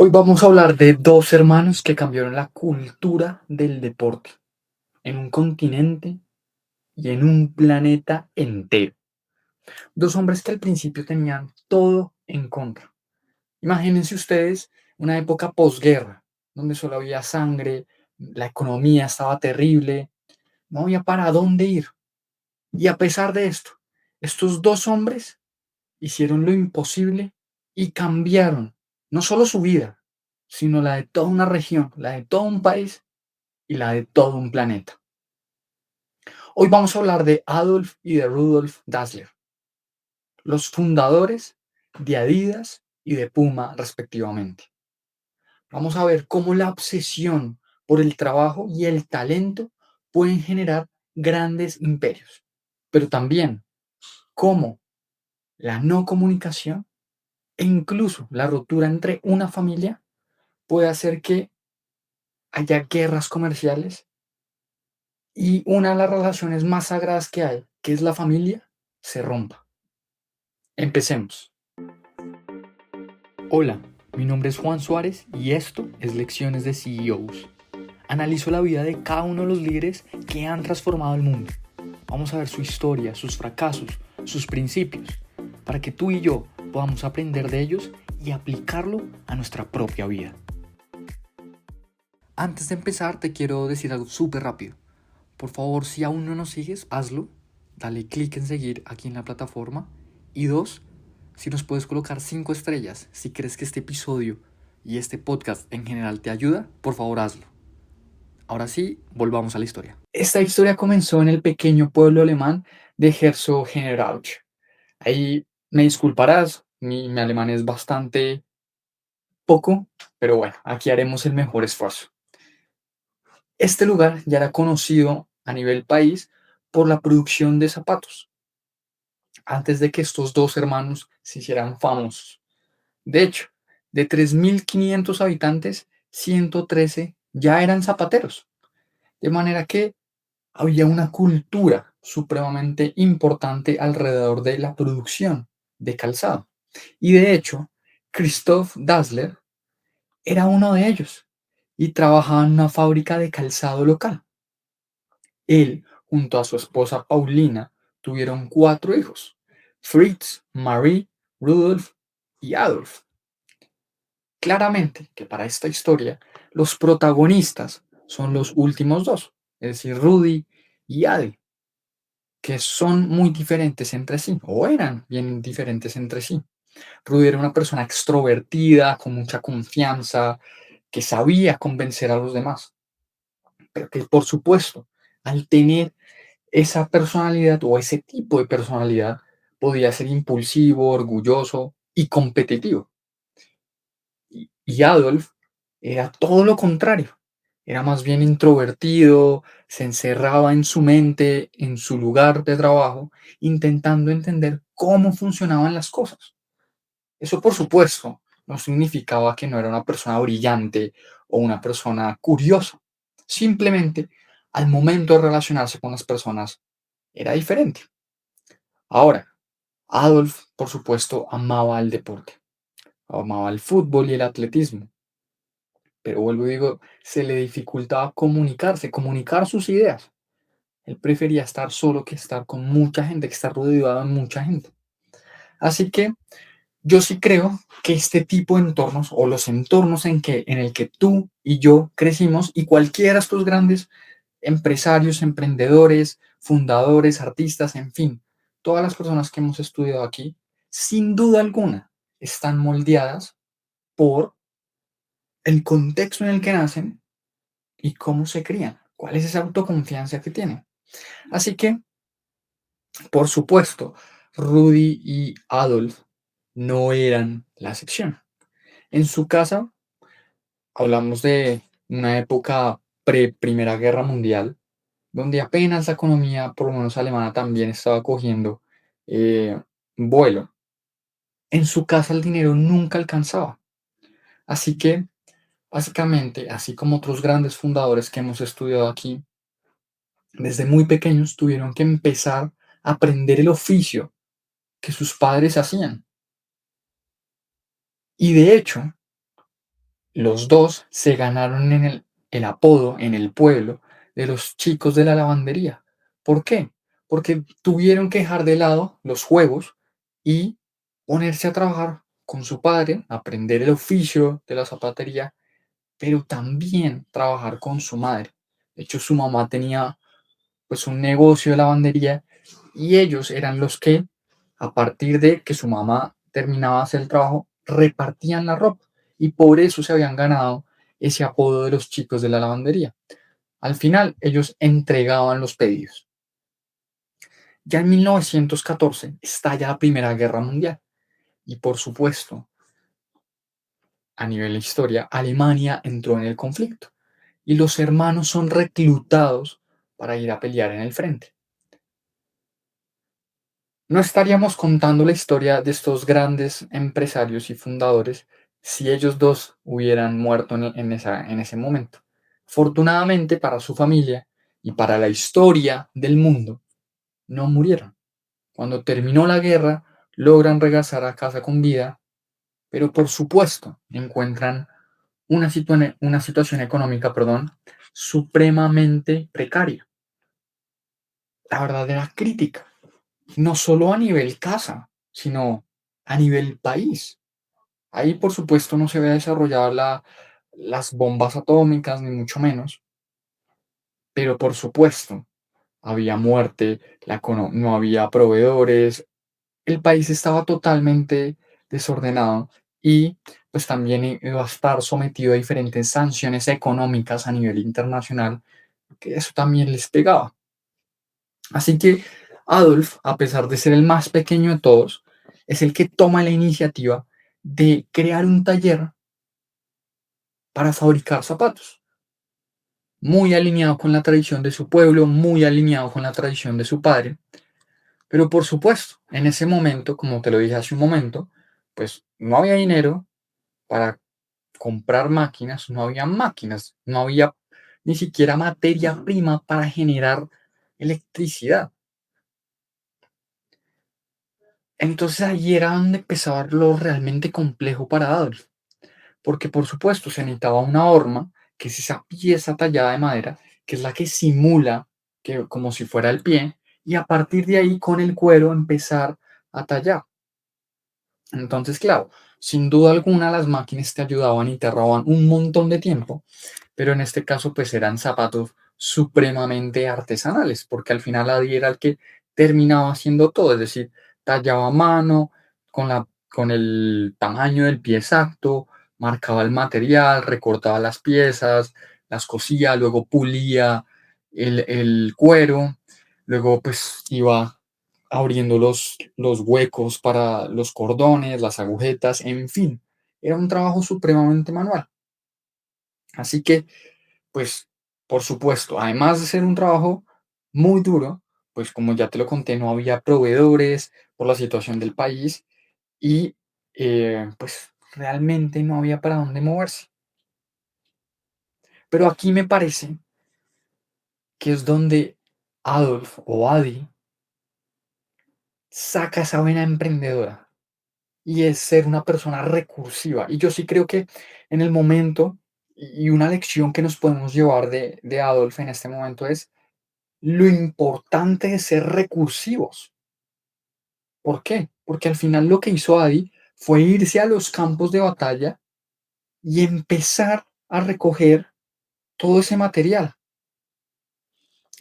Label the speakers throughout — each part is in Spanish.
Speaker 1: Hoy vamos a hablar de dos hermanos que cambiaron la cultura del deporte en un continente y en un planeta entero. Dos hombres que al principio tenían todo en contra. Imagínense ustedes una época posguerra, donde solo había sangre, la economía estaba terrible, no había para dónde ir. Y a pesar de esto, estos dos hombres hicieron lo imposible y cambiaron no solo su vida, sino la de toda una región, la de todo un país y la de todo un planeta. Hoy vamos a hablar de Adolf y de Rudolf Dassler, los fundadores de Adidas y de Puma respectivamente. Vamos a ver cómo la obsesión por el trabajo y el talento pueden generar grandes imperios, pero también cómo la no comunicación e incluso la ruptura entre una familia puede hacer que haya guerras comerciales y una de las relaciones más sagradas que hay, que es la familia, se rompa. Empecemos. Hola, mi nombre es Juan Suárez y esto es Lecciones de CEOs. Analizo la vida de cada uno de los líderes que han transformado el mundo. Vamos a ver su historia, sus fracasos, sus principios, para que tú y yo podamos aprender de ellos y aplicarlo a nuestra propia vida. Antes de empezar, te quiero decir algo súper rápido. Por favor, si aún no nos sigues, hazlo. Dale clic en seguir aquí en la plataforma. Y dos, si nos puedes colocar 5 estrellas, si crees que este episodio y este podcast en general te ayuda, por favor hazlo. Ahora sí, volvamos a la historia. Esta historia comenzó en el pequeño pueblo alemán de Herzogenaurach. Ahí me disculparás, mi alemán es bastante poco, pero bueno, aquí haremos el mejor esfuerzo. Este lugar ya era conocido a nivel país por la producción de zapatos, antes de que estos dos hermanos se hicieran famosos. De hecho, de 3.500 habitantes, 113 ya eran zapateros, de manera que había una cultura supremamente importante alrededor de la producción de calzado. Y de hecho, Christoph Dassler era uno de ellos y trabajaba en una fábrica de calzado local. Él, junto a su esposa Paulina, tuvieron 4 hijos: Fritz, Marie, Rudolf y Adolf. Claramente que para esta historia los protagonistas son los últimos dos, es decir, Rudy y Adi, que son muy diferentes entre sí, o eran bien diferentes entre sí. Rudy era una persona extrovertida, con mucha confianza, que sabía convencer a los demás, pero que por supuesto, al tener esa personalidad o ese tipo de personalidad, podía ser impulsivo, orgulloso y competitivo. Y Adolf era todo lo contrario. Era más bien introvertido, se encerraba en su mente, en su lugar de trabajo, intentando entender cómo funcionaban las cosas. Eso, por supuesto, no significaba que no era una persona brillante o una persona curiosa. Simplemente, al momento de relacionarse con las personas, era diferente. Ahora, Adolf, por supuesto, amaba el deporte, amaba el fútbol y el atletismo, pero vuelvo y digo, se le dificultaba comunicarse, comunicar sus ideas. Él prefería estar solo que estar con mucha gente, que estar rodeado de mucha gente. Así que yo sí creo que este tipo de entornos o los entornos en el que tú y yo crecimos y cualquiera de estos grandes empresarios, emprendedores, fundadores, artistas, en fin, todas las personas que hemos estudiado aquí, sin duda alguna, están moldeadas por el contexto en el que nacen y cómo se crían, cuál es esa autoconfianza que tienen. Así que, por supuesto, Rudy y Adolf no eran la excepción. En su casa, hablamos de una época pre-Primera Guerra Mundial, donde apenas la economía, por lo menos alemana, también estaba cogiendo eh, vuelo. En su casa el dinero nunca alcanzaba. Así que, básicamente, así como otros grandes fundadores que hemos estudiado aquí, desde muy pequeños tuvieron que empezar a aprender el oficio que sus padres hacían. Y de hecho, los dos se ganaron el apodo en el pueblo de los chicos de la lavandería. ¿Por qué? Porque tuvieron que dejar de lado los juegos y ponerse a trabajar con su padre, aprender el oficio de la zapatería, pero también trabajar con su madre. De hecho, su mamá tenía pues un negocio de lavandería y ellos eran los que, a partir de que su mamá terminaba de hacer el trabajo, repartían la ropa y por eso se habían ganado ese apodo de los chicos de la lavandería. Al final, ellos entregaban los pedidos. Ya en 1914 estalla la Primera Guerra Mundial y, por supuesto, a nivel de historia, Alemania entró en el conflicto y los hermanos son reclutados para ir a pelear en el frente. No estaríamos contando la historia de estos grandes empresarios y fundadores si ellos dos hubieran muerto en ese momento. Afortunadamente para su familia y para la historia del mundo, no murieron. Cuando terminó la guerra, logran regresar a casa con vida, pero por supuesto encuentran una situación económica, perdón, supremamente precaria. La verdadera crítica, no solo a nivel casa, sino a nivel país. Ahí, por supuesto, no se ve desarrollada las bombas atómicas, ni mucho menos, pero por supuesto, había muerte, no había proveedores, el país estaba totalmente desordenado y pues también iba a estar sometido a diferentes sanciones económicas a nivel internacional, que eso también les pegaba. Así que Adolf, a pesar de ser el más pequeño de todos, es el que toma la iniciativa de crear un taller para fabricar zapatos, muy alineado con la tradición de su pueblo, muy alineado con la tradición de su padre. Pero por supuesto, en ese momento, como te lo dije hace un momento, pues no había dinero para comprar máquinas, no había ni siquiera materia prima para generar electricidad. Entonces ahí era donde empezaba lo realmente complejo para Adolf, porque por supuesto se necesitaba una horma, que es esa pieza tallada de madera, que es la que simula que como si fuera el pie, y a partir de ahí con el cuero empezar a tallar. Entonces, claro, sin duda alguna las máquinas te ayudaban y te ahorraban un montón de tiempo, pero en este caso pues eran zapatos supremamente artesanales, porque al final Adi era el que terminaba haciendo todo, es decir, tallaba a mano, con el tamaño del pie exacto, marcaba el material, recortaba las piezas, las cosía, luego pulía el cuero, luego pues iba abriendo los huecos para los cordones, las agujetas, en fin, era un trabajo supremamente manual. Así que pues, por supuesto, además de ser un trabajo muy duro, pues como ya te lo conté, no había proveedores por la situación del país y pues realmente no había para dónde moverse. Pero aquí me parece que es donde Adolf o Adi saca esa vena emprendedora y es ser una persona recursiva. Y yo sí creo que en el momento, y una lección que nos podemos llevar de Adolf en este momento es lo importante es ser recursivos. ¿Por qué? Porque al final lo que hizo Adi fue irse a los campos de batalla y empezar a recoger todo ese material.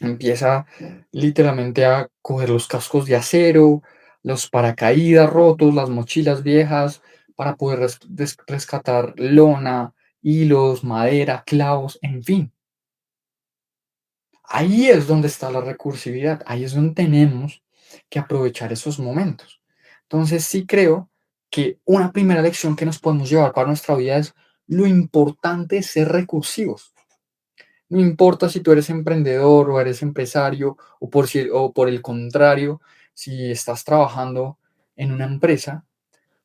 Speaker 1: Empieza literalmente a coger los cascos de acero, los paracaídas rotos, las mochilas viejas, para poder rescatar lona, hilos, madera, clavos, en fin. Ahí es donde está la recursividad, ahí es donde tenemos que aprovechar esos momentos. Entonces sí creo que una primera lección que nos podemos llevar para nuestra vida es lo importante es ser recursivos. No importa si tú eres emprendedor o eres empresario o por el contrario, si estás trabajando en una empresa,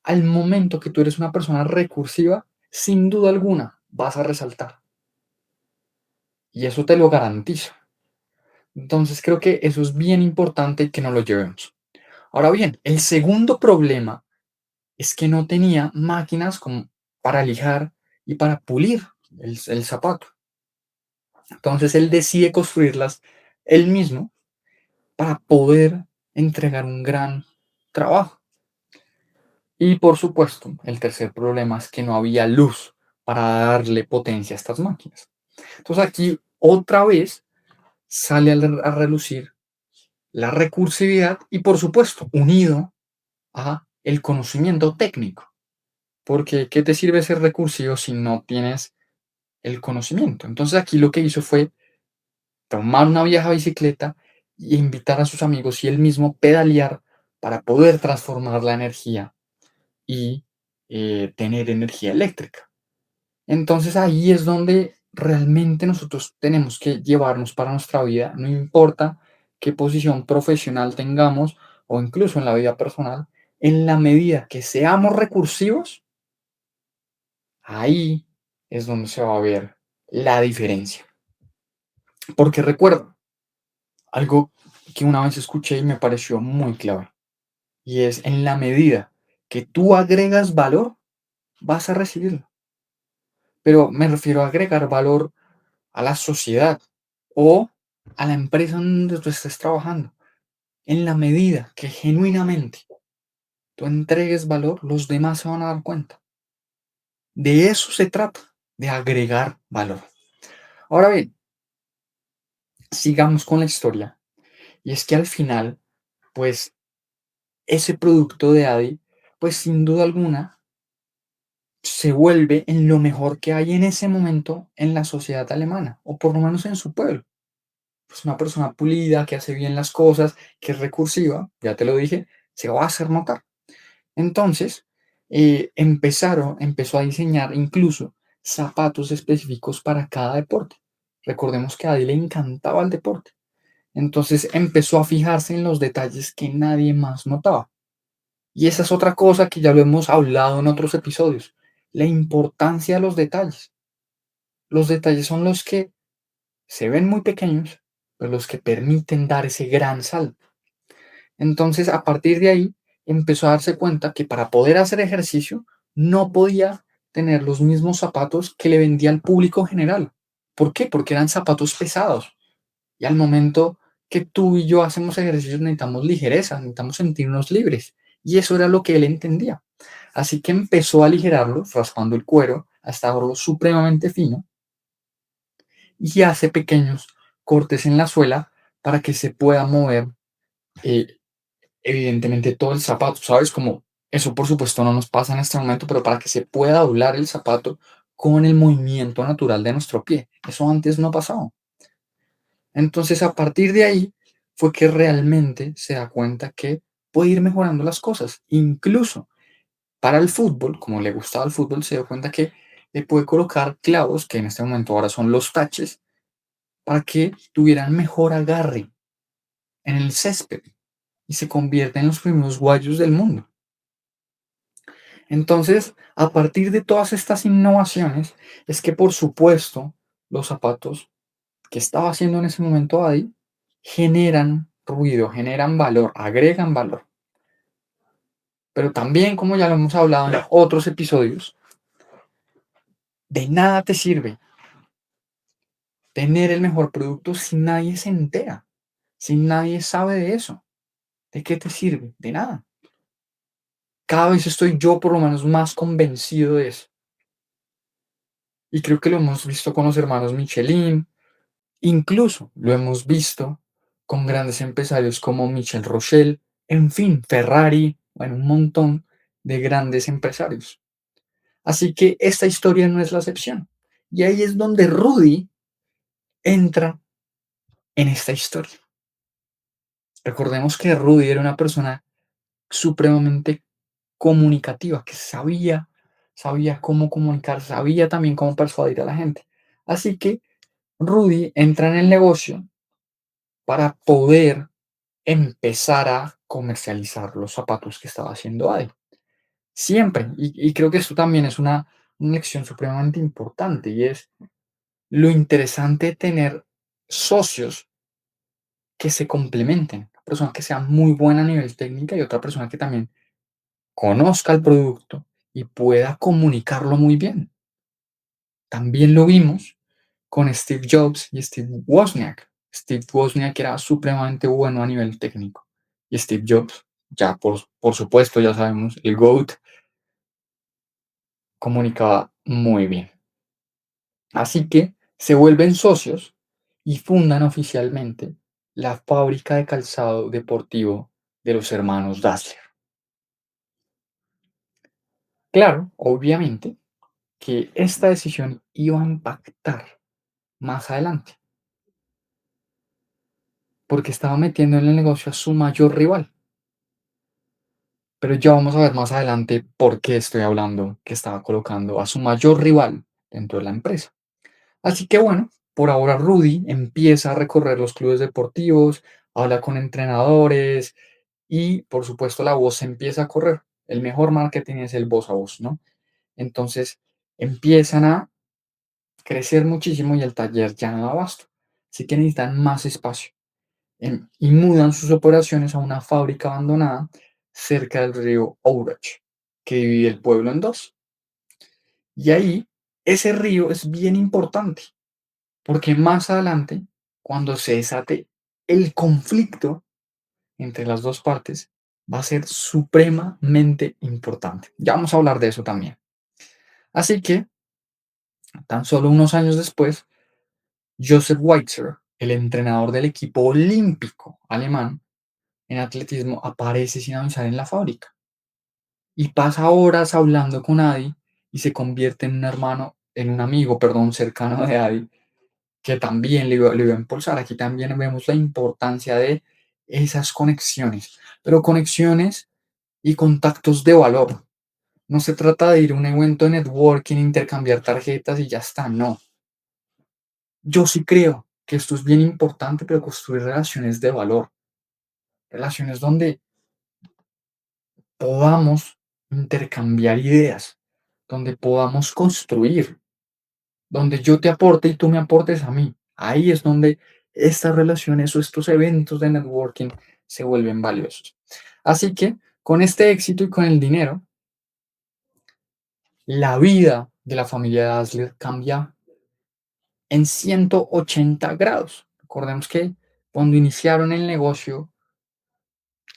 Speaker 1: al momento que tú eres una persona recursiva, sin duda alguna vas a resaltar. Y eso te lo garantizo. Entonces creo que eso es bien importante que no lo llevemos. Ahora bien, el segundo problema es que no tenía máquinas como para lijar y para pulir el zapato. Entonces él decide construirlas él mismo para poder entregar un gran trabajo. Y por supuesto, el tercer problema es que no había luz para darle potencia a estas máquinas. Entonces aquí otra vez sale a relucir la recursividad y por supuesto unido a el conocimiento técnico. Porque ¿qué te sirve ser recursivo si no tienes el conocimiento? Entonces aquí lo que hizo fue tomar una vieja bicicleta e invitar a sus amigos y él mismo pedalear para poder transformar la energía y tener energía eléctrica. Entonces ahí es donde realmente nosotros tenemos que llevarnos para nuestra vida, no importa qué posición profesional tengamos o incluso en la vida personal, en la medida que seamos recursivos, ahí es donde se va a ver la diferencia. Porque recuerdo algo que una vez escuché y me pareció muy clave, y es en la medida que tú agregas valor, vas a recibirlo. Pero me refiero a agregar valor a la sociedad o a la empresa donde tú estés trabajando. En la medida que genuinamente tú entregues valor, los demás se van a dar cuenta. De eso se trata, de agregar valor. Ahora bien, sigamos con la historia. Y es que al final, pues ese producto de Adi, pues sin duda alguna, se vuelve en lo mejor que hay en ese momento en la sociedad alemana, o por lo menos en su pueblo. Pues una persona pulida, que hace bien las cosas, que es recursiva, ya te lo dije, se va a hacer notar. Entonces, empezó a diseñar incluso zapatos específicos para cada deporte. Recordemos que a Adi le encantaba el deporte. Entonces empezó a fijarse en los detalles que nadie más notaba. Y esa es otra cosa que ya lo hemos hablado en otros episodios, la importancia de los detalles. Los detalles son los que se ven muy pequeños, pero los que permiten dar ese gran salto. Entonces, a partir de ahí, empezó a darse cuenta que para poder hacer ejercicio no podía tener los mismos zapatos que le vendía al público general. ¿Por qué? Porque eran zapatos pesados. Y al momento que tú y yo hacemos ejercicios necesitamos ligereza, necesitamos sentirnos libres. Y eso era lo que él entendía. Así que empezó a aligerarlo, raspando el cuero hasta hacerlo supremamente fino y hace pequeños cortes en la suela para que se pueda mover eh, evidentemente todo el zapato, ¿sabes? Como eso por supuesto no nos pasa en este momento, pero para que se pueda doblar el zapato con el movimiento natural de nuestro pie. Eso antes no pasaba. Entonces, a partir de ahí fue que realmente se da cuenta que puede ir mejorando las cosas. Incluso para el fútbol, como le gustaba el fútbol, se dio cuenta que le puede colocar clavos, que en este momento ahora son los taches, para que tuvieran mejor agarre en el césped y se convierta en los primeros guayos del mundo. Entonces, a partir de todas estas innovaciones, es que por supuesto los zapatos que estaba haciendo en ese momento Adi generan ruido, generan valor, agregan valor. Pero también, como ya lo hemos hablado en otros episodios, de nada te sirve tener el mejor producto si nadie se entera, si nadie sabe de eso. ¿De qué te sirve? De nada. Cada vez estoy yo por lo menos más convencido de eso. Y creo que lo hemos visto con los hermanos Michelin, incluso lo hemos visto con grandes empresarios como Michel Rochelle, en fin, Ferrari, bueno, un montón de grandes empresarios. Así que esta historia no es la excepción. Y ahí es donde Rudy entra en esta historia. Recordemos que Rudy era una persona supremamente comunicativa, que sabía cómo comunicar, sabía también cómo persuadir a la gente. Así que Rudy entra en el negocio para poder empezar a comercializar los zapatos que estaba haciendo Adi. Siempre, y creo que esto también es una lección supremamente importante, y es lo interesante de tener socios que se complementen. Una persona que sea muy buena a nivel técnica y otra persona que también conozca el producto y pueda comunicarlo muy bien. También lo vimos con Steve Jobs y Steve Wozniak. Steve Wozniak era supremamente bueno a nivel técnico y Steve Jobs, ya por supuesto, ya sabemos, el GOAT, comunicaba muy bien. Así que se vuelven socios y fundan oficialmente la fábrica de calzado deportivo de los hermanos Dassler. Claro, obviamente que esta decisión iba a impactar más adelante, porque estaba metiendo en el negocio a su mayor rival. Pero ya vamos a ver más adelante por qué estoy hablando que estaba colocando a su mayor rival dentro de la empresa. Así que bueno, por ahora Rudy empieza a recorrer los clubes deportivos, habla con entrenadores y por supuesto la voz empieza a correr. El mejor marketing es el voz a voz, ¿no? Entonces empiezan a crecer muchísimo y el taller ya no da abasto. Así que necesitan más espacio y mudan sus operaciones a una fábrica abandonada cerca del río Ouach, que divide el pueblo en dos. Y ahí, ese río es bien importante, porque más adelante, cuando se desate el conflicto entre las dos partes, va a ser supremamente importante. Ya vamos a hablar de eso también. Así que, tan solo unos años después, Joseph Weitzer, el entrenador del equipo olímpico alemán en atletismo, aparece sin avisar en la fábrica y pasa horas hablando con Adi y se convierte en un hermano, en un amigo, perdón, cercano de Adi, que también le iba a impulsar. Aquí también vemos la importancia de esas conexiones, pero conexiones y contactos de valor. No se trata de ir a un evento de networking, intercambiar tarjetas y ya está, no. Yo sí creo que esto es bien importante, pero construir relaciones de valor, relaciones donde podamos intercambiar ideas, donde podamos construir, donde yo te aporte y tú me aportes a mí. Ahí es donde estas relaciones o estos eventos de networking se vuelven valiosos. Así que con este éxito y con el dinero, la vida de la familia Dassler cambia en 180 grados. Recordemos que cuando iniciaron el negocio,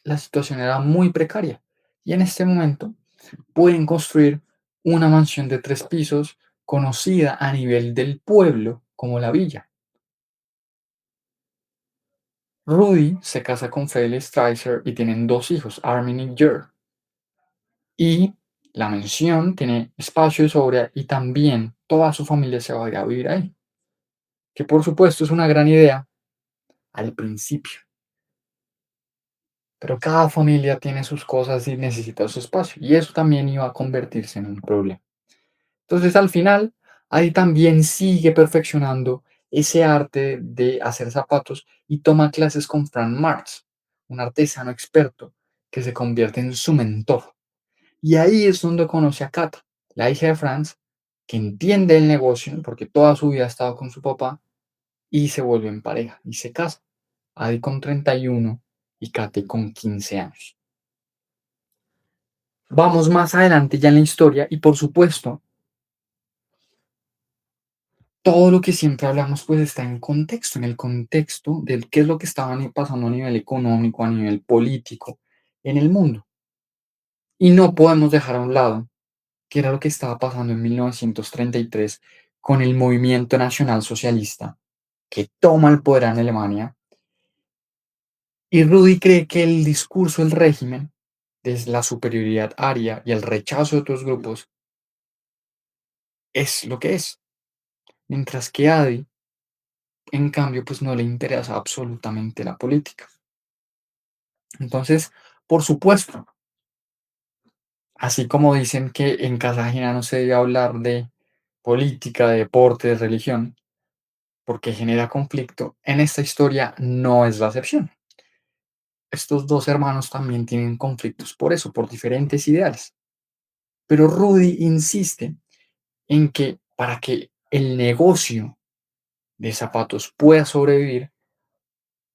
Speaker 1: la situación era muy precaria y en este momento pueden construir una mansión de 3 pisos conocida a nivel del pueblo como la villa. Rudy se casa con Felix Streiser y tienen 2 hijos, Armin y Jer. Y la mansión tiene espacio de sobra y también toda su familia se va a ir a vivir ahí. Que por supuesto es una gran idea al principio, pero cada familia tiene sus cosas y necesita su espacio. Y eso también iba a convertirse en un problema. Entonces, al final, ahí también sigue perfeccionando ese arte de hacer zapatos y toma clases con Frank Marx, un artesano experto que se convierte en su mentor. Y ahí es donde conoce a Kata, la hija de Franz, que entiende el negocio porque toda su vida ha estado con su papá y se vuelven pareja y se casan. Adi con 31 y Kate con 15 años. Vamos más adelante ya en la historia y por supuesto todo lo que siempre hablamos pues está en contexto, en el contexto del qué es lo que estaba pasando a nivel económico, a nivel político en el mundo. Y no podemos dejar a un lado qué era lo que estaba pasando en 1933 con el movimiento nacional socialista que toma el poder en Alemania. Y Rudy cree que el discurso del régimen, de la superioridad aria y el rechazo de otros grupos, es lo que es. Mientras que a Adi, en cambio, pues no le interesa absolutamente la política. Entonces, por supuesto, así como dicen que en Cartagena no se debe hablar de política, de deporte, de religión, porque genera conflicto, en esta historia no es la excepción. Estos dos hermanos también tienen conflictos por eso, por diferentes ideales. Pero Rudy insiste en que para que el negocio de zapatos pueda sobrevivir,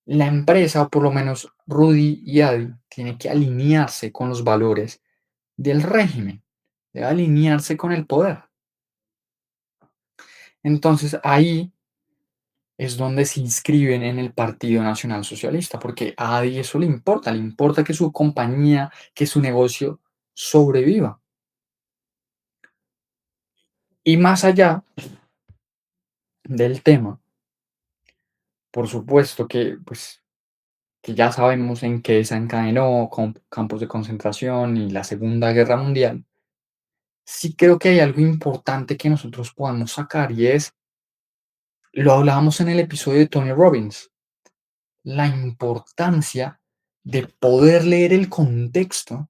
Speaker 1: la empresa, o por lo menos Rudy y Adi, tiene que alinearse con los valores del régimen, debe alinearse con el poder. Entonces ahí es donde se inscriben en el Partido Nacional Socialista, porque a Adi eso le importa que su compañía, que su negocio sobreviva. Y más allá del tema, por supuesto que, pues, que ya sabemos en qué desencadenó con campos de concentración y la Segunda Guerra Mundial, sí creo que hay algo importante que nosotros podamos sacar y es, lo hablábamos en el episodio de Tony Robbins, la importancia de poder leer el contexto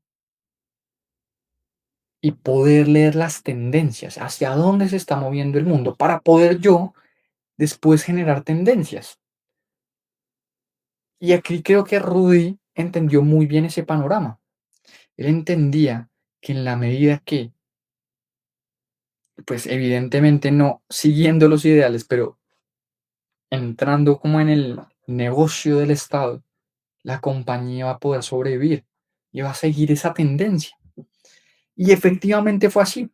Speaker 1: y poder leer las tendencias, hacia dónde se está moviendo el mundo, para poder yo después generar tendencias. Y aquí creo que Rudy entendió muy bien ese panorama. Él entendía que en la medida que, pues evidentemente no siguiendo los ideales, pero entrando como en el negocio del Estado, la compañía va a poder sobrevivir y va a seguir esa tendencia. Y efectivamente fue así.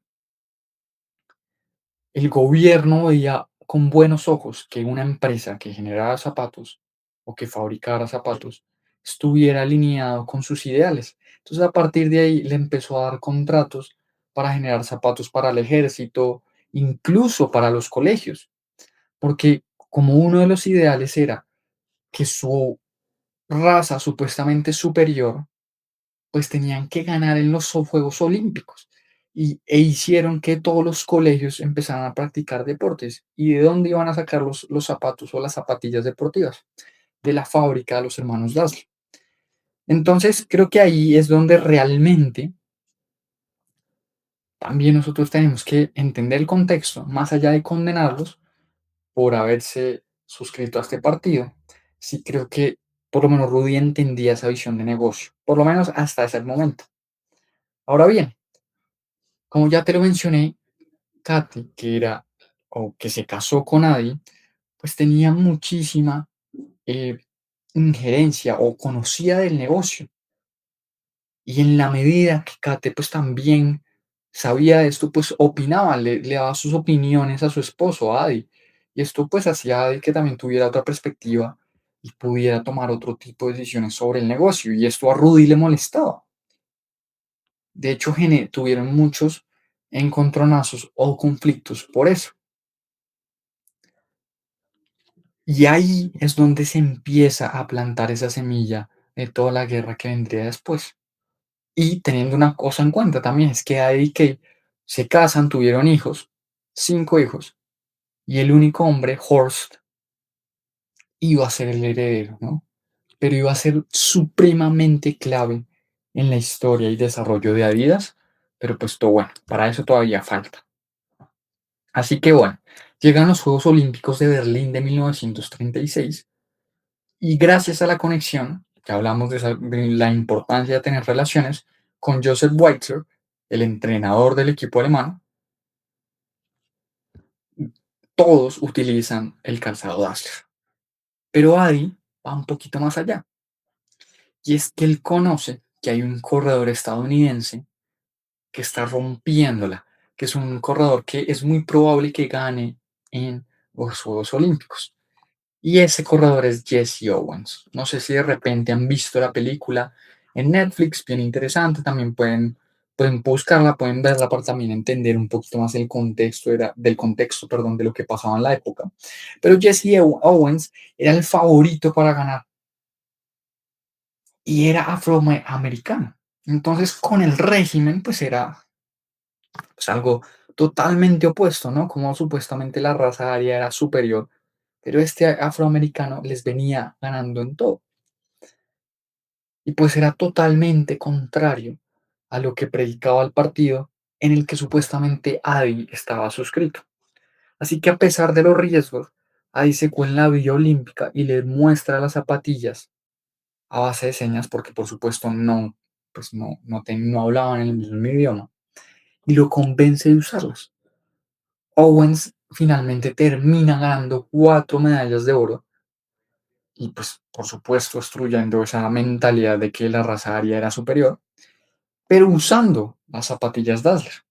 Speaker 1: El gobierno veía con buenos ojos que una empresa que generara zapatos o que fabricara zapatos estuviera alineado con sus ideales. Entonces, a partir de ahí le empezó a dar contratos para generar zapatos para el ejército, incluso para los colegios, porque como uno de los ideales era que su raza supuestamente superior pues tenían que ganar en los Juegos Olímpicos e hicieron que todos los colegios empezaran a practicar deportes. ¿Y de dónde iban a sacar los zapatos o las zapatillas deportivas? De la fábrica de los hermanos Dassler. Entonces, creo que ahí es donde realmente también nosotros tenemos que entender el contexto, más allá de condenarlos por haberse suscrito a este partido. Sí creo que por lo menos Rudy entendía esa visión de negocio, por lo menos hasta ese momento. Ahora bien, como ya te lo mencioné, Katy, que era o que se casó con Adi, pues tenía muchísima eh, injerencia o conocía del negocio. Y en la medida que Kate pues también sabía de esto, pues opinaba, le daba sus opiniones a su esposo, a Adi. Y esto pues hacía a Adi que también tuviera otra perspectiva y pudiera tomar otro tipo de decisiones sobre el negocio. Y esto a Rudy le molestaba. De hecho, tuvieron muchos encontronazos o conflictos por eso. Y ahí es donde se empieza a plantar esa semilla de toda la guerra que vendría después. Y teniendo una cosa en cuenta también, es que Eddie y Kate se casan, tuvieron hijos, 5 hijos, y el único hombre, Horst, iba a ser el heredero, ¿no? Pero iba a ser supremamente clave en la historia y desarrollo de Adidas, pero pues todo bueno, para eso todavía falta. Así que bueno, llegan los Juegos Olímpicos de Berlín de 1936. Y gracias a la conexión, que hablamos de la importancia de tener relaciones con Joseph Weitzer, el entrenador del equipo alemán, todos utilizan el calzado Dassler. Pero Adi va un poquito más allá. Y es que él conoce que hay un corredor estadounidense que está rompiéndola, que es un corredor que es muy probable que gane en los Juegos Olímpicos. Y ese corredor es Jesse Owens. No sé si de repente han visto la película en Netflix, bien interesante. También pueden buscarla, pueden verla para también entender un poquito más el contexto, del contexto, perdón, de lo que pasaba en la época. Pero Jesse Owens era el favorito para ganar y era afroamericano. Entonces, con el régimen, pues era pues, algo totalmente opuesto, ¿no? Como supuestamente la raza aria era superior, pero este afroamericano les venía ganando en todo. Y pues era totalmente contrario a lo que predicaba el partido en el que supuestamente Adi estaba suscrito. Así que a pesar de los riesgos, Adi se cuela en la Villa Olímpica y le muestra las zapatillas a base de señas porque por supuesto no, pues no hablaban el mismo idioma y lo convence de usarlas. Owens finalmente termina ganando 4 medallas de oro y pues por supuesto destruyendo esa mentalidad de que la raza aria era superior, pero usando las zapatillas Dazzler.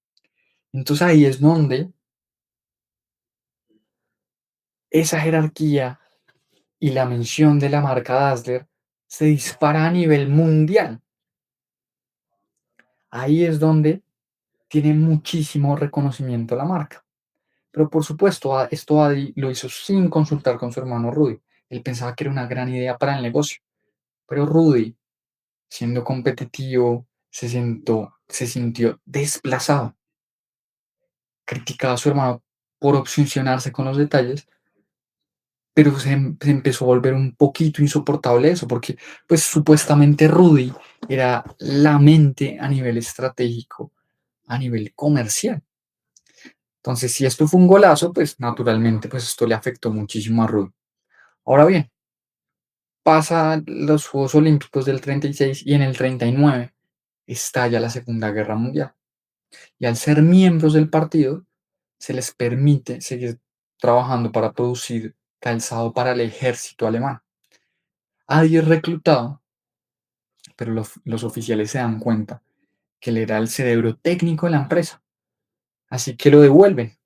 Speaker 1: Entonces ahí es donde esa jerarquía y la mención de la marca Dassler se dispara a nivel mundial. Ahí es donde tiene muchísimo reconocimiento la marca. Pero por supuesto, esto Adi lo hizo sin consultar con su hermano Rudy. Él pensaba que era una gran idea para el negocio. Pero Rudy, siendo competitivo, se sintió desplazado. Criticaba a su hermano por obsesionarse con los detalles, pero se empezó a volver un poquito insoportable eso, porque pues supuestamente Rudy era la mente a nivel estratégico, a nivel comercial. Entonces, si esto fue un golazo, pues naturalmente pues esto le afectó muchísimo a Rudy. Ahora bien, pasa los Juegos Olímpicos del 36 y en el 39 estalla la Segunda Guerra Mundial. Y al ser miembros del partido, se les permite seguir trabajando para producir calzado para el ejército alemán. Adi es reclutado, pero los oficiales se dan cuenta que él era el cerebro técnico de la empresa, así que lo devuelven.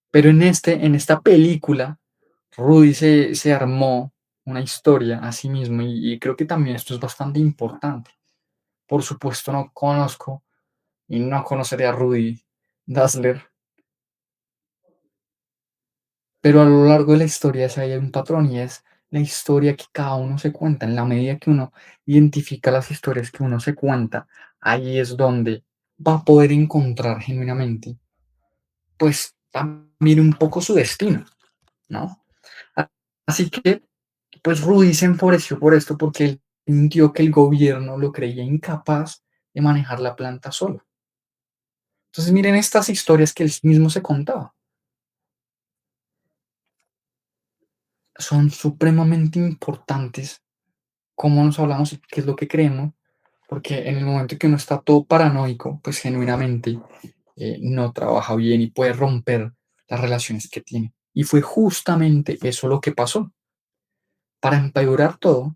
Speaker 1: Pero en esta película, Rudy se armó una historia a sí mismo y creo que también esto es bastante importante. Por supuesto no conozco y no conoceré a Rudy Dassler, pero a lo largo de la historia sí hay un patrón y es la historia que cada uno se cuenta. En la medida que uno identifica las historias que uno se cuenta, ahí es donde va a poder encontrar genuinamente, pues también un poco su destino, ¿no? A- Así que, pues Rudy se enfureció por esto porque él sintió que el gobierno lo creía incapaz de manejar la planta solo. Entonces miren estas historias que él mismo se contaba. Son supremamente importantes cómo nos hablamos y qué es lo que creemos, porque en el momento que uno está todo paranoico, pues genuinamente no trabaja bien y puede romper las relaciones que tiene. Y fue justamente eso lo que pasó. Para empeorar todo,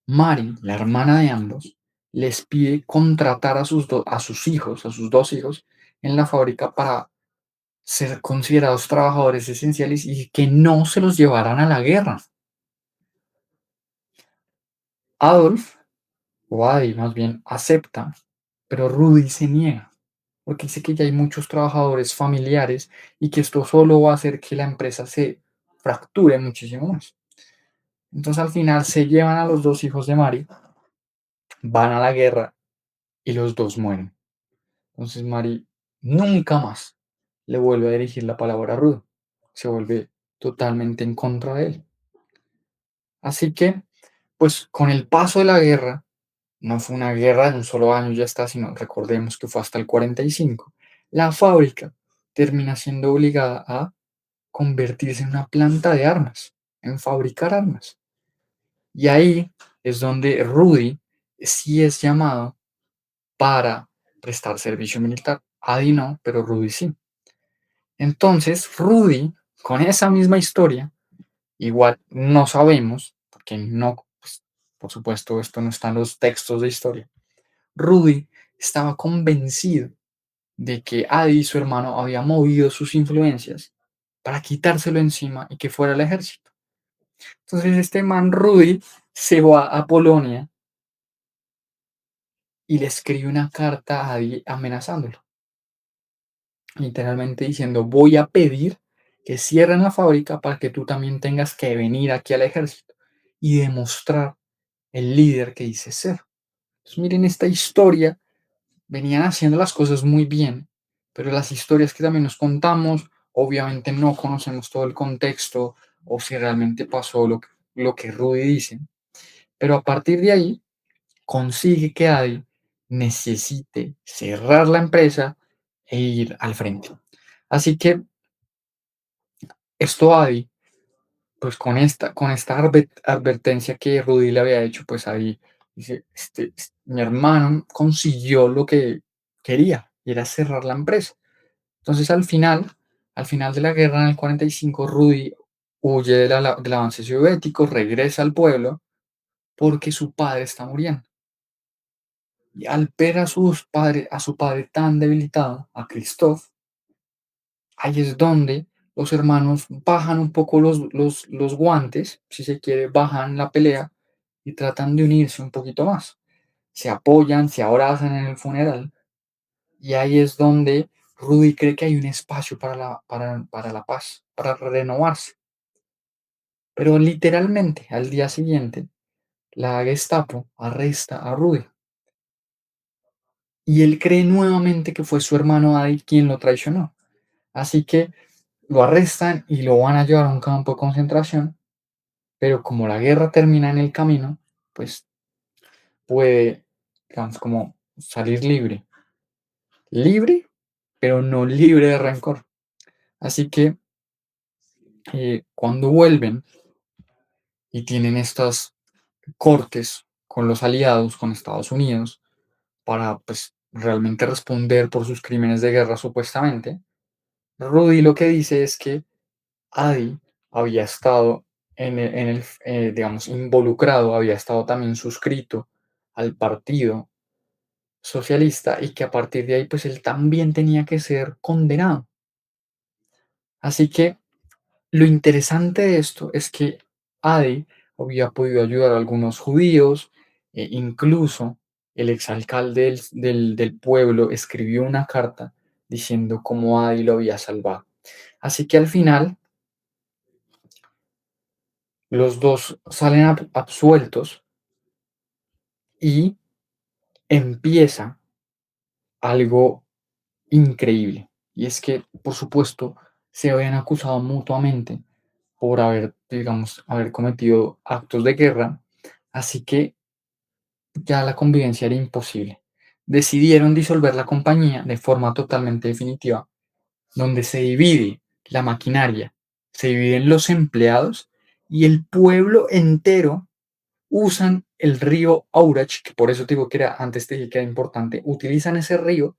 Speaker 1: Mari, la hermana de ambos, les pide contratar a sus hijos, a sus dos hijos, en la fábrica para ser considerados trabajadores esenciales y que no se los llevaran a la guerra. Adolf, o Adi más bien, acepta, pero Rudy se niega, porque dice que ya hay muchos trabajadores familiares y que esto solo va a hacer que la empresa se fracture muchísimo más. Entonces al final se llevan a los dos hijos de Mari, van a la guerra y los dos mueren. Entonces Mari nunca más le vuelve a dirigir la palabra a Rudy. Se vuelve totalmente en contra de él. Así que, pues con el paso de la guerra, no fue una guerra de un solo año, ya está, sino recordemos que fue hasta el 45. La fábrica termina siendo obligada a convertirse en una planta de armas, en fabricar armas. Y ahí es donde Rudy sí es llamado para prestar servicio militar. Adi no, pero Rudy sí. Entonces, Rudy, con esa misma historia, igual no sabemos, porque no, pues, por supuesto, esto no está en los textos de historia. Rudy estaba convencido de que Adi, su hermano, había movido sus influencias para quitárselo encima y que fuera el ejército. Entonces este man Rudy se va a Polonia y le escribe una carta a Adi amenazándolo, literalmente diciendo, voy a pedir que cierren la fábrica para que tú también tengas que venir aquí al ejército y demostrar el líder que dices ser. Entonces miren esta historia, venían haciendo las cosas muy bien, pero las historias que también nos contamos, obviamente no conocemos todo el contexto o si realmente pasó lo que Rudy dice, pero a partir de ahí consigue que Adi necesite cerrar la empresa e ir al frente. Así que esto Adi, pues con esta advertencia que Rudy le había hecho, pues Adi dice, mi hermano consiguió lo que quería, y era cerrar la empresa. Entonces al final de la guerra en el 45, Rudy huye del avance soviético, regresa al pueblo porque su padre está muriendo. Y al ver a su padre tan debilitado, a Christoph, ahí es donde los hermanos bajan un poco los guantes, si se quiere, bajan la pelea y tratan de unirse un poquito más. Se apoyan, se abrazan en el funeral y ahí es donde Rudy cree que hay un espacio para la paz, para renovarse. Pero literalmente al día siguiente, la Gestapo arresta a Rudy y él cree nuevamente que fue su hermano Adi quien lo traicionó. Así que lo arrestan y lo van a llevar a un campo de concentración, pero como la guerra termina en el camino, pues puede, digamos, como salir libre. Libre, pero no libre de rencor. Así que cuando vuelven y tienen estas cortes con los aliados, con Estados Unidos, para pues realmente responder por sus crímenes de guerra supuestamente, Rudy lo que dice es que Adi había estado digamos, involucrado, había estado también suscrito al partido socialista y que a partir de ahí, pues él también tenía que ser condenado. Así que lo interesante de esto es que Adi había podido ayudar a algunos judíos, e incluso el exalcalde del pueblo escribió una carta diciendo cómo Adi lo había salvado. Así que al final los dos salen absueltos y empieza algo increíble. Y es que, por supuesto, se habían acusado mutuamente por haber, digamos, haber cometido actos de guerra, así que ya la convivencia era imposible. Decidieron disolver la compañía de forma totalmente definitiva, donde se divide la maquinaria, se dividen los empleados y el pueblo entero usan el río Aurach, que por eso te digo que era, antes te dije que era importante, utilizan ese río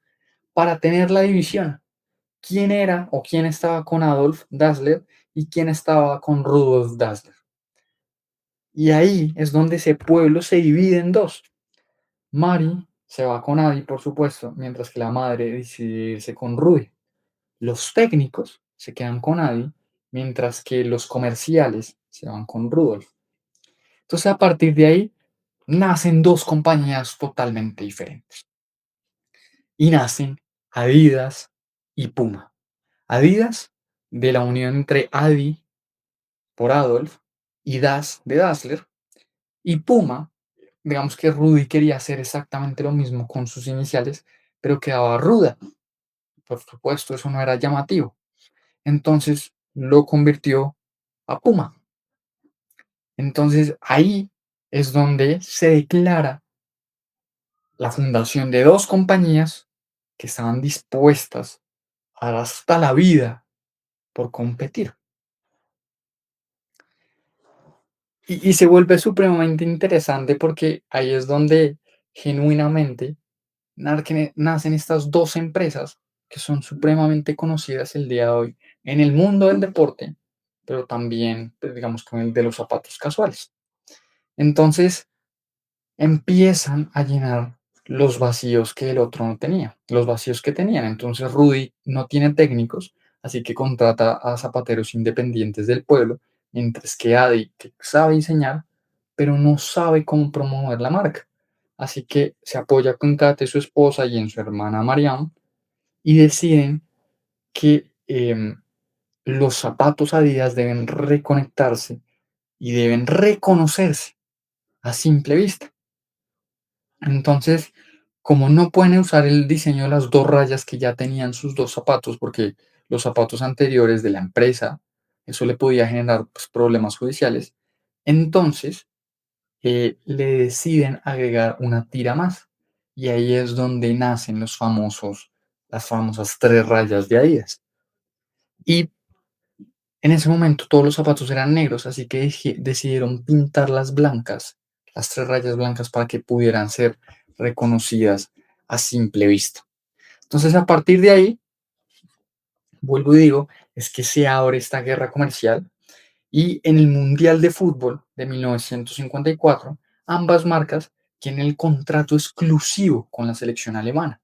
Speaker 1: para tener la división. ¿Quién era o quién estaba con Adolf Dassler y quién estaba con Rudolf Dassler? Y ahí es donde ese pueblo se divide en dos. Mari se va con Adi, por supuesto, mientras que la madre decide irse con Rudy. Los técnicos se quedan con Adi, mientras que los comerciales se van con Rudolf. Entonces, a partir de ahí, nacen dos compañías totalmente diferentes. Y nacen Adidas y Puma. Adidas, de la unión entre Adi por Adolf y Das de Dassler, y Puma, digamos que Rudy quería hacer exactamente lo mismo con sus iniciales, pero quedaba ruda. Por supuesto, eso no era llamativo. Entonces lo convirtió a Puma. Entonces ahí es donde se declara la fundación de dos compañías que estaban dispuestas a dar hasta la vida por competir. Y se vuelve supremamente interesante porque ahí es donde genuinamente nacen estas dos empresas que son supremamente conocidas el día de hoy en el mundo del deporte, pero también, pues, digamos, con el de los zapatos casuales. Entonces empiezan a llenar los vacíos que el otro no tenía, los vacíos que tenían. Entonces Rudy no tiene técnicos, así que contrata a zapateros independientes del pueblo, mientras que Adi, que sabe diseñar, pero no sabe cómo promover la marca. Así que se apoya con Kate, su esposa, y en su hermana Mariam, y deciden que los zapatos Adidas deben reconectarse y deben reconocerse a simple vista. Entonces, como no pueden usar el diseño de las dos rayas que ya tenían sus dos zapatos, porque los zapatos anteriores de la empresa, eso le podía generar pues, problemas judiciales, entonces le deciden agregar una tira más. Y ahí es donde nacen las famosas tres rayas de Adidas. Y en ese momento todos los zapatos eran negros, así que decidieron pintarlas blancas, las tres rayas blancas, para que pudieran ser reconocidas a simple vista. Entonces, a partir de ahí, vuelvo y digo, es que se abre esta guerra comercial y en el Mundial de Fútbol de 1954, ambas marcas tienen el contrato exclusivo con la selección alemana.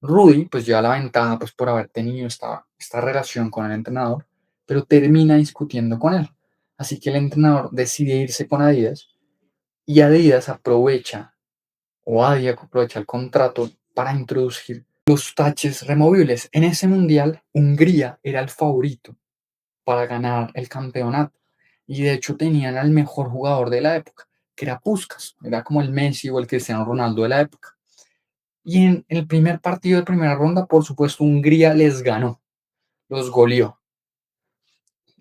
Speaker 1: Rudy, pues lleva la ventaja pues, por haber tenido esta relación con el entrenador, pero termina discutiendo con él. Así que el entrenador decide irse con Adidas y Adidas aprovecha, o Adidas aprovecha el contrato para introducir los taches removibles. En ese mundial, Hungría era el favorito para ganar el campeonato. Y de hecho tenían al mejor jugador de la época, que era Puskás, era como el Messi o el Cristiano Ronaldo de la época. Y en el primer partido de primera ronda, por supuesto, Hungría les ganó, los goleó.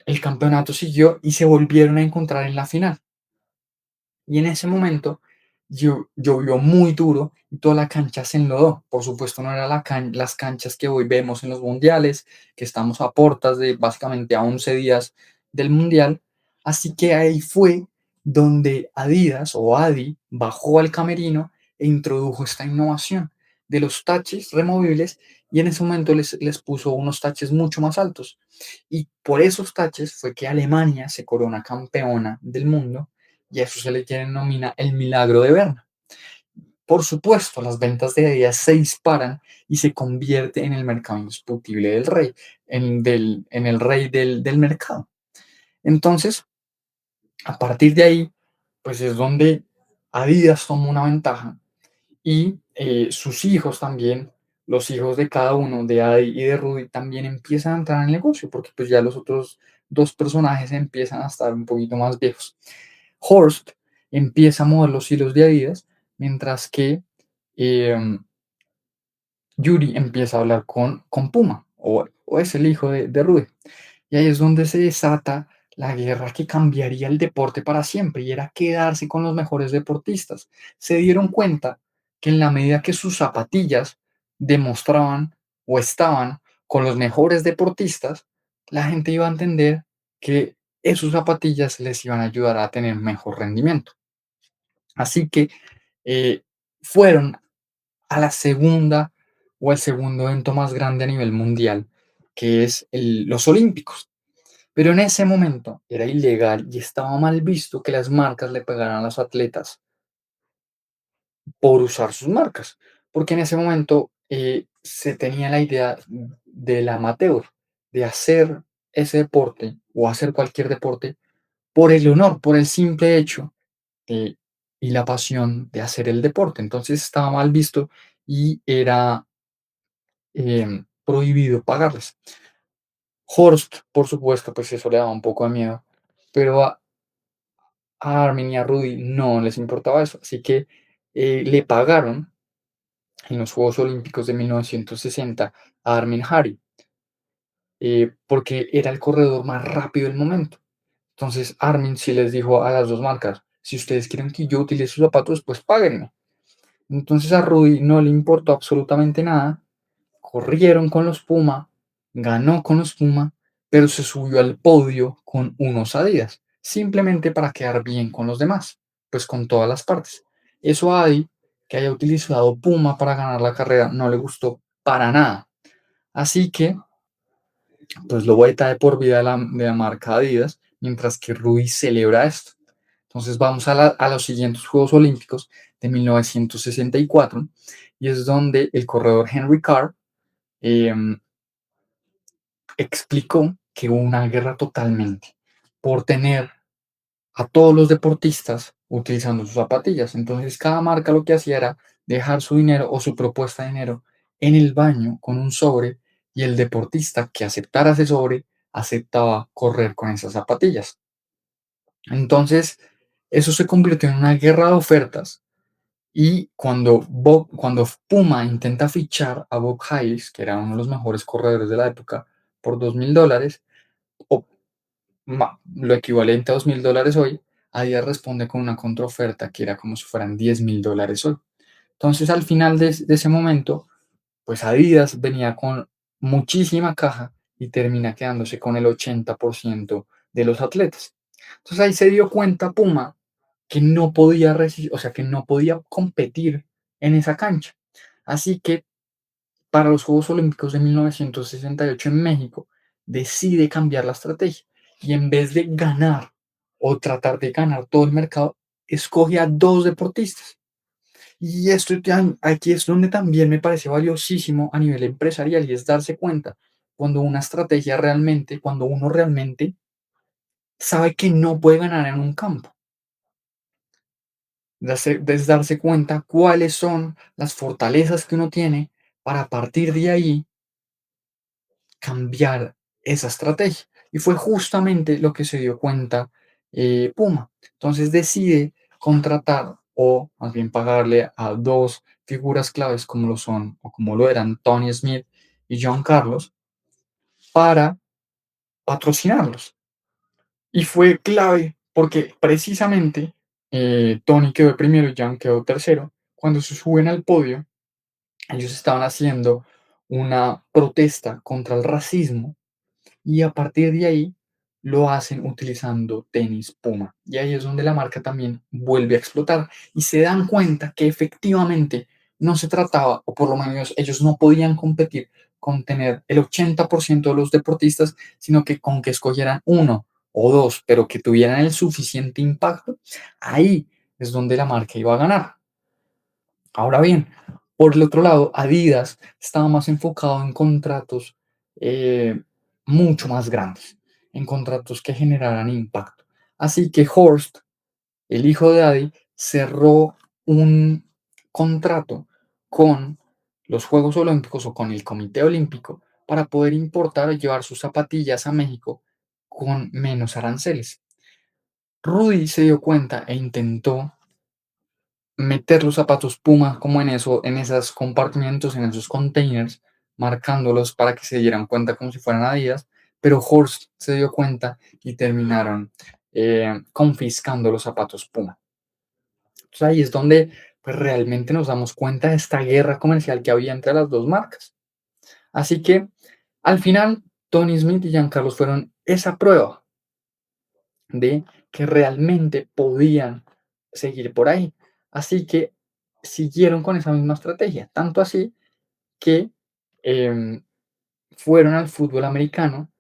Speaker 1: El campeonato siguió y se volvieron a encontrar en la final. Y en ese momento llovió muy duro y toda la cancha se enlodó. Por supuesto, no eran las canchas que hoy vemos en los mundiales, que estamos a portas de básicamente a 11 días del mundial. Así que ahí fue donde Adidas o Adi bajó al camerino e introdujo esta innovación de los taches removibles y en ese momento les puso unos taches mucho más altos. Y por esos taches fue que Alemania se corona campeona del mundo y a eso se le denomina el milagro de Berna. Por supuesto, las ventas de Adidas se disparan y se convierte en el mercado indiscutible del rey, en el rey del mercado. Entonces, a partir de ahí, pues es donde Adidas toma una ventaja y sus hijos también, los hijos de cada uno, de Adi y de Rudy, también empiezan a entrar en el negocio, porque pues ya los otros dos personajes empiezan a estar un poquito más viejos. Horst empieza a mover los hilos de Adidas, mientras que Yuri empieza a hablar con Puma, o es el hijo de Rudy. Y ahí es donde se desata la guerra que cambiaría el deporte para siempre, y era quedarse con los mejores deportistas. Se dieron cuenta que en la medida que sus zapatillas demostraban o estaban con los mejores deportistas, la gente iba a entender que esos zapatillas les iban a ayudar a tener mejor rendimiento. Así que eh, fueron a la segunda o el segundo evento más grande a nivel mundial, que es los Olímpicos. Pero en ese momento era ilegal y estaba mal visto que las marcas le pagaran a los atletas por usar sus marcas, porque en ese momento se tenía la idea del amateur, de hacer ese deporte o hacer cualquier deporte por el honor, por el simple hecho eh, y la pasión de hacer el deporte. Entonces estaba mal visto y era prohibido pagarles. Horst, por supuesto, pues eso le daba un poco de miedo, pero a Armin y a Rudy no les importaba eso, así que le pagaron en los Juegos Olímpicos de 1960 a Armin Hari, porque era el corredor más rápido del momento. Entonces Armin sí les dijo a las dos marcas, si ustedes quieren que yo utilice sus zapatos, pues páguenme. Entonces a Rudy no le importó absolutamente nada, corrieron con los Puma, ganó con los Puma, pero se subió al podio con unos Adidas, simplemente para quedar bien con los demás, pues con todas las partes. Eso a Adi, que haya utilizado Puma para ganar la carrera, no le gustó para nada. Así que, pues lo vuelta de por vida de la marca Adidas, mientras que Rudy celebra esto. Entonces vamos a los siguientes Juegos Olímpicos de 1964 y es donde el corredor Henry Carr eh, explicó que hubo una guerra totalmente por tener a todos los deportistas utilizando sus zapatillas. Entonces cada marca lo que hacía era dejar su dinero o su propuesta de dinero en el baño con un sobre y el deportista que aceptara ese sobre aceptaba correr con esas zapatillas. Entonces eso se convirtió en una guerra de ofertas y cuando Puma intenta fichar a Bob Hayes, que era uno de los mejores corredores de la época, por $2.000, o lo equivalente a $2.000 hoy, Adidas responde con una contraoferta que era como si fueran $10.000 hoy. Entonces, al final de ese momento, pues Adidas venía con muchísima caja y termina quedándose con el 80% de los atletas. Entonces ahí se dio cuenta Puma que no podía resistir, o sea, que no podía competir en esa cancha. Así que para los Juegos Olímpicos de 1968 en México, decide cambiar la estrategia y en vez de ganar o tratar de ganar todo el mercado, escoge a dos deportistas. Y esto aquí es donde también me parece valiosísimo a nivel empresarial y es darse cuenta cuando uno realmente sabe que no puede ganar en un campo. Darse cuenta cuáles son las fortalezas que uno tiene para a partir de ahí cambiar esa estrategia. Y fue justamente lo que se dio cuenta Puma. Entonces decide contratar o más bien pagarle a dos figuras claves como lo son o como lo eran Tony Smith y John Carlos para patrocinarlos. Y fue clave porque precisamente Tony quedó primero y John quedó tercero. Cuando se suben al podio, ellos estaban haciendo una protesta contra el racismo y a partir de ahí lo hacen utilizando tenis Puma. Y ahí es donde la marca también vuelve a explotar y se dan cuenta que efectivamente no se trataba, o por lo menos ellos no podían competir con tener el 80% de los deportistas, sino que con que escogieran uno o dos, pero que tuvieran el suficiente impacto, ahí es donde la marca iba a ganar. Ahora bien, por el otro lado, Adidas estaba más enfocado en contratos mucho más grandes, en contratos que generaran impacto. Así que Horst, el hijo de Adi, cerró un contrato con los Juegos Olímpicos o con el Comité Olímpico para poder importar o llevar sus zapatillas a México con menos aranceles. Rudy se dio cuenta e intentó meter los zapatos Puma como en eso, en esos compartimientos, en esos containers, marcándolos para que se dieran cuenta como si fueran Adidas, pero Horst se dio cuenta y terminaron confiscando los zapatos Puma. Entonces ahí es donde pues, realmente nos damos cuenta de esta guerra comercial que había entre las dos marcas. Así que al final, Tony Smith y Giancarlo fueron esa prueba de que realmente podían seguir por ahí. Así que siguieron con esa misma estrategia, tanto así que em, fueron al fútbol americano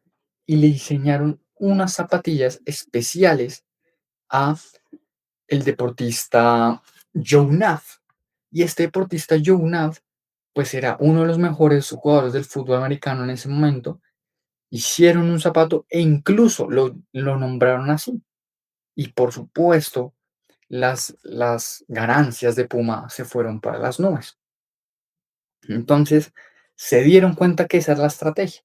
Speaker 1: y le diseñaron unas zapatillas especiales a el deportista Joe Namath. Y este deportista Joe Namath, pues era uno de los mejores jugadores del fútbol americano en ese momento. Hicieron un zapato e incluso lo nombraron así. Y por supuesto, las ganancias de Puma se fueron para las nubes. Entonces, se dieron cuenta que esa es la estrategia.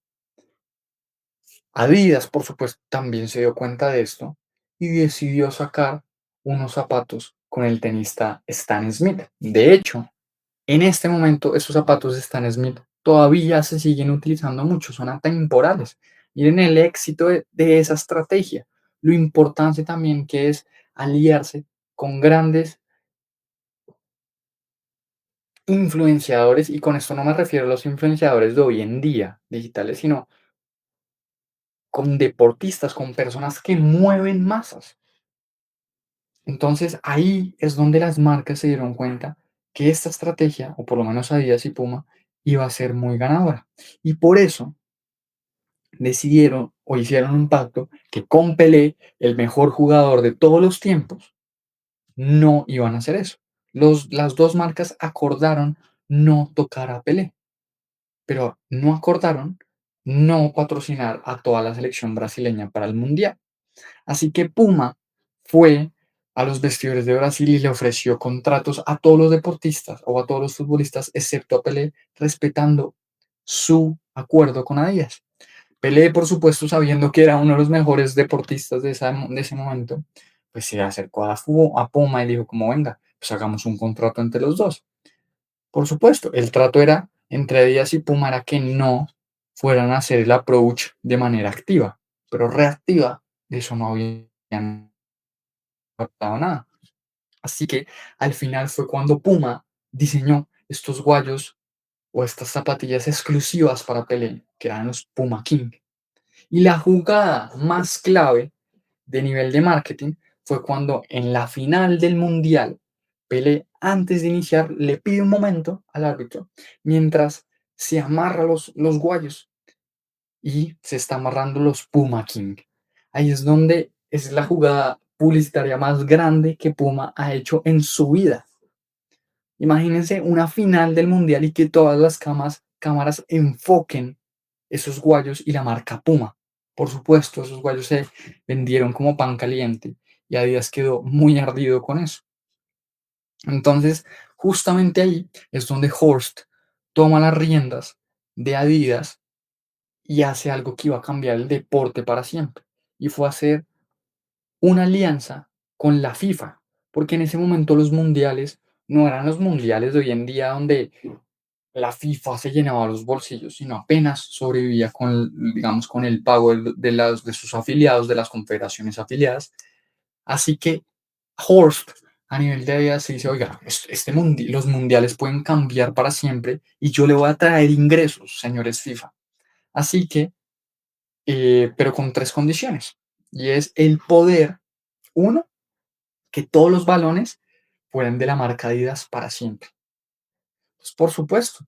Speaker 1: Adidas, por supuesto, también se dio cuenta de esto y decidió sacar unos zapatos con el tenista Stan Smith. De hecho, en este momento, esos zapatos de Stan Smith todavía se siguen utilizando mucho, son atemporales. Miren el éxito de esa estrategia, lo importante también que es aliarse con grandes influenciadores, y con esto no me refiero a los influenciadores de hoy en día digitales, sino con deportistas, con personas que mueven masas. Entonces ahí es donde las marcas se dieron cuenta que esta estrategia, o por lo menos Adidas y Puma, iba a ser muy ganadora. Y por eso decidieron o hicieron un pacto que con Pelé, el mejor jugador de todos los tiempos, no iban a hacer eso. Las dos marcas acordaron no tocar a Pelé, pero no acordaron no patrocinar a toda la selección brasileña para el Mundial. Así que Puma fue a los vestidores de Brasil y le ofreció contratos a todos los deportistas o a todos los futbolistas, excepto a Pelé, respetando su acuerdo con Adidas. Pelé, por supuesto, sabiendo que era uno de los mejores deportistas de ese momento, pues se acercó a Puma y dijo como, venga, pues hagamos un contrato entre los dos. Por supuesto, el trato era entre Adidas y Puma era que no fueran a hacer el approach de manera activa, pero reactiva, de eso no habían captado nada. Así que al final fue cuando Puma diseñó estos guayos o estas zapatillas exclusivas para Pelé, que eran los Puma King. Y la jugada más clave de nivel de marketing fue cuando en la final del Mundial, Pelé, antes de iniciar, le pide un momento al árbitro mientras se amarra los guayos y se está amarrando los Puma King. Ahí es donde es la jugada publicitaria más grande que Puma ha hecho en su vida. Imagínense una final del Mundial y que todas las cámaras enfoquen esos guayos y la marca Puma. Por supuesto, esos guayos se vendieron como pan caliente y Adidas quedó muy ardido con eso. Entonces, justamente ahí es donde Horst toma las riendas de Adidas y hace algo que iba a cambiar el deporte para siempre. Y fue hacer una alianza con la FIFA, porque en ese momento los mundiales no eran los mundiales de hoy en día donde la FIFA se llenaba los bolsillos, sino apenas sobrevivía con, digamos, con el pago de sus afiliados, de las confederaciones afiliadas. Así que Horst, a nivel de Adidas, se dice, oiga, los mundiales pueden cambiar para siempre y yo le voy a traer ingresos, señores FIFA. Así que, pero con tres condiciones. Y es el poder, uno, que todos los balones fueran de la marca Adidas para siempre. Pues por supuesto,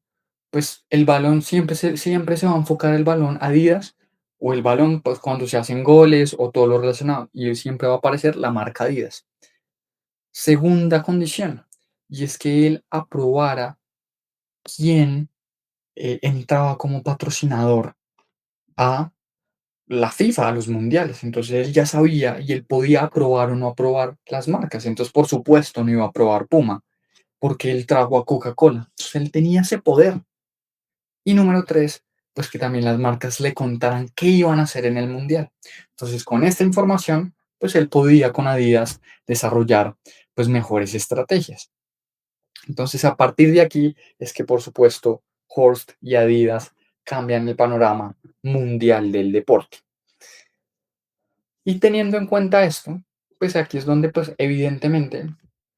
Speaker 1: pues el balón siempre se va a enfocar el balón Adidas o el balón pues, cuando se hacen goles o todo lo relacionado y siempre va a aparecer la marca Adidas. Segunda condición, y es que él aprobara quién entraba como patrocinador a la FIFA, a los mundiales. Entonces él ya sabía y él podía aprobar o no aprobar las marcas. Entonces, por supuesto, no iba a aprobar Puma porque él trajo a Coca-Cola. Entonces él tenía ese poder. Y número tres, pues que también las marcas le contaran qué iban a hacer en el mundial. Entonces, con esta información, pues él podía con Adidas desarrollar pues mejores estrategias. Entonces, a partir de aquí es que, por supuesto, Horst y Adidas cambian el panorama mundial del deporte. Y teniendo en cuenta esto, pues aquí es donde, pues evidentemente,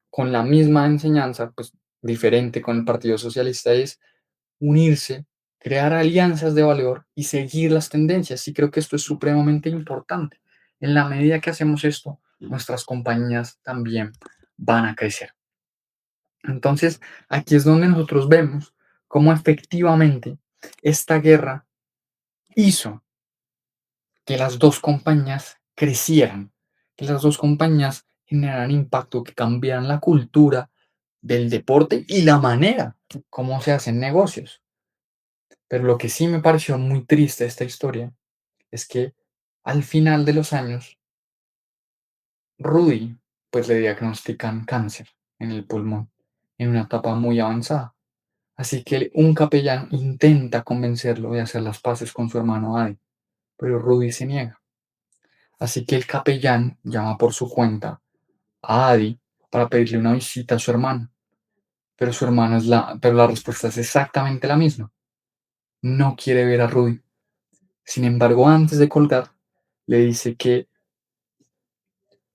Speaker 1: con la misma enseñanza, pues diferente con el Partido Socialista, es unirse, crear alianzas de valor y seguir las tendencias. Y creo que esto es supremamente importante. En la medida que hacemos esto, nuestras compañías también van a crecer. Entonces, aquí es donde nosotros vemos cómo efectivamente esta guerra hizo que las dos compañías crecieran, que las dos compañías generaran impacto, que cambiaran la cultura del deporte y la manera como se hacen negocios. Pero lo que sí me pareció muy triste de esta historia es que al final de los años, Rudy, pues le diagnostican cáncer en el pulmón, en una etapa muy avanzada. Así que un capellán intenta convencerlo de hacer las paces con su hermano Adi, pero Rudy se niega. Así que el capellán llama por su cuenta a Adi para pedirle una visita a su hermano, pero pero la respuesta es exactamente la misma. No quiere ver a Rudy. Sin embargo, antes de colgar, le dice que,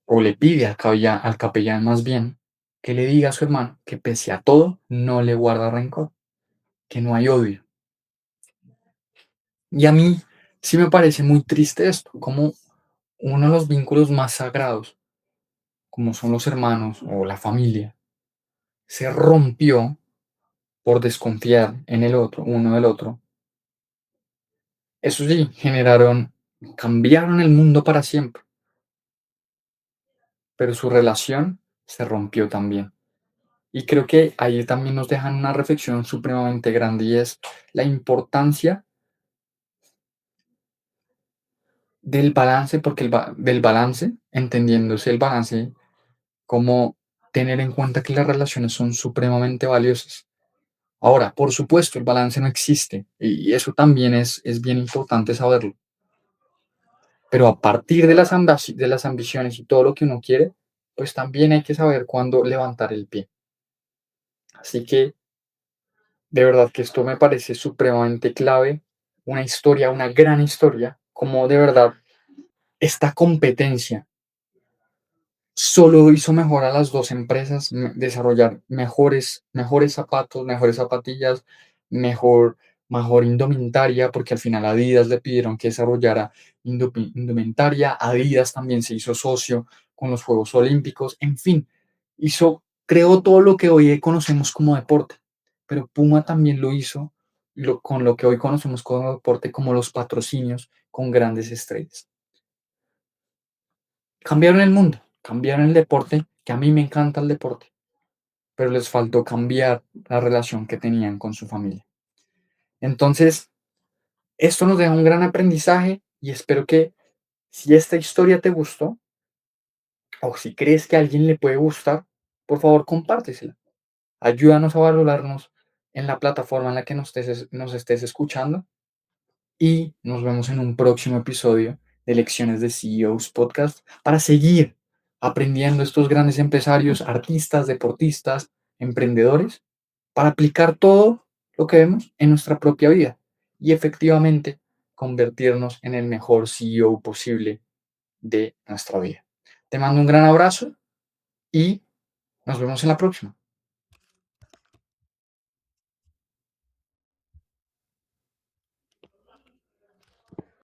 Speaker 1: o le pide al capellán más bien, que le diga a su hermano que pese a todo no le guarda rencor, que no hay odio. Y a mí sí me parece muy triste esto, como uno de los vínculos más sagrados, como son los hermanos o la familia, se rompió por desconfiar en el otro, uno del otro. Eso sí, cambiaron el mundo para siempre, pero su relación se rompió también. Y creo que ahí también nos dejan una reflexión supremamente grande y es la importancia del balance, porque del balance, entendiéndose el balance como tener en cuenta que las relaciones son supremamente valiosas. Ahora, por supuesto, el balance no existe y eso también es bien importante saberlo. Pero a partir de de las ambiciones y todo lo que uno quiere, pues también hay que saber cuándo levantar el pie. Así que de verdad que esto me parece supremamente clave, una historia, una gran historia, como de verdad esta competencia solo hizo mejor a las dos empresas desarrollar mejores zapatos, mejores zapatillas, mejor, mejor indumentaria, porque al final Adidas le pidieron que desarrollara indumentaria, Adidas también se hizo socio con los Juegos Olímpicos, en fin, creó todo lo que hoy conocemos como deporte, pero Puma también lo hizo con lo que hoy conocemos como deporte, como los patrocinios con grandes estrellas. Cambiaron el mundo, cambiaron el deporte, que a mí me encanta el deporte, pero les faltó cambiar la relación que tenían con su familia. Entonces, Esto nos deja un gran aprendizaje y espero que si esta historia te gustó o si crees que a alguien le puede gustar, por favor compártesela. Ayúdanos a valorarnos en la plataforma en la que nos estés escuchando y nos vemos en un próximo episodio de Lecciones de CEOs Podcast para seguir aprendiendo estos grandes empresarios, artistas, deportistas, emprendedores, para aplicar todo lo que vemos en nuestra propia vida y efectivamente convertirnos en el mejor CEO posible de nuestra vida. Te mando un gran abrazo y nos vemos en la próxima.